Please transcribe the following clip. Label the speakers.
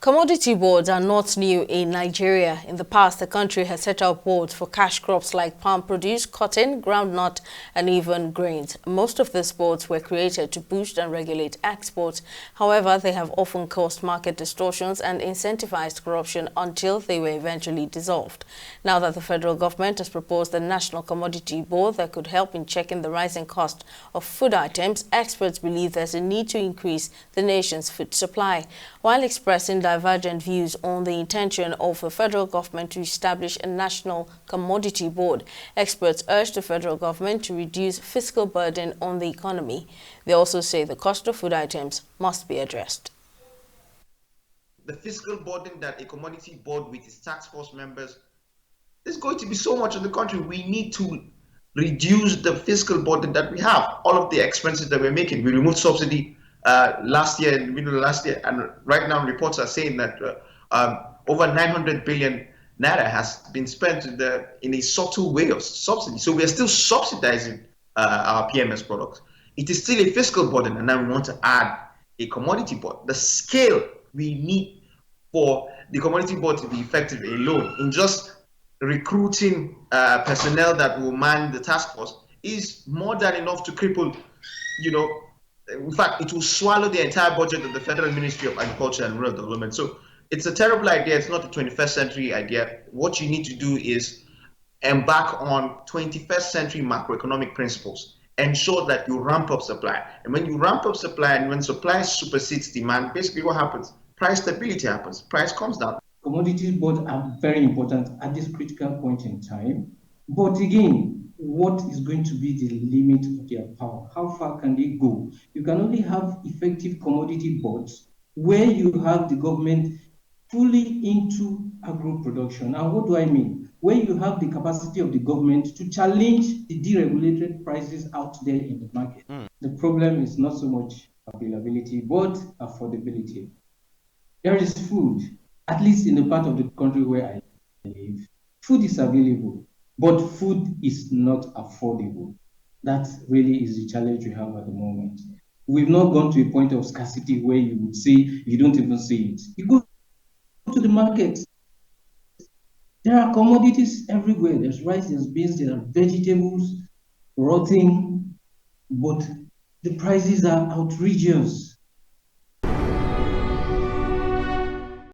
Speaker 1: Commodity boards are not new in Nigeria. In the past, the country has set up boards for cash crops like palm produce, cotton, groundnut, and even grains. Most of these boards were created to boost and regulate exports. However, they have often caused market distortions and incentivized corruption until they were eventually dissolved. Now that the federal government has proposed the National Commodity Board that could help in checking the rising cost of food items, experts believe there's a need to increase the nation's food supply. While expressing divergent views on the intention of the federal government to establish a national commodity board, experts urge the federal government to reduce fiscal burden on the economy. They also say the cost of food items must be addressed.
Speaker 2: The fiscal burden that a commodity board with its task force members is going to be so much in the country. We need to reduce the fiscal burden that we have, all of the expenses that we're making. We removed subsidy last year, in the middle of last year, and right now reports are saying that over 900 billion naira has been spent in a subtle way of subsidy. So we are still subsidizing our PMS products. It is still a fiscal burden, and now we want to add a commodity board. The scale we need for the commodity board to be effective alone in just recruiting personnel that will man the task force is more than enough to cripple, in fact, it will swallow the entire budget of the Federal Ministry of Agriculture and Rural Development. So it's a terrible idea. It's not a 21st century idea. What you need to do is embark on 21st century macroeconomic principles. Ensure that you ramp up supply. And when you ramp up supply and when supply supersedes demand, basically what happens? Price stability happens. Price comes down.
Speaker 3: Commodity boards are very important at this critical point in time. But again, what is going to be the limit of their power? How far can they go? You can only have effective commodity boards where you have the government fully into agro production. And what do I mean? Where you have the capacity of the government to challenge the deregulated prices out there in the market. The problem is not so much availability, but affordability. There is food, at least in the part of the country where I live. Food is available, but food is not affordable. That really is the challenge we have at the moment. We've not gone to a point of scarcity where you would say you don't even see it. You go to the market, there are commodities everywhere. There's rice, there's beans, there are vegetables, rotting, but the prices are outrageous.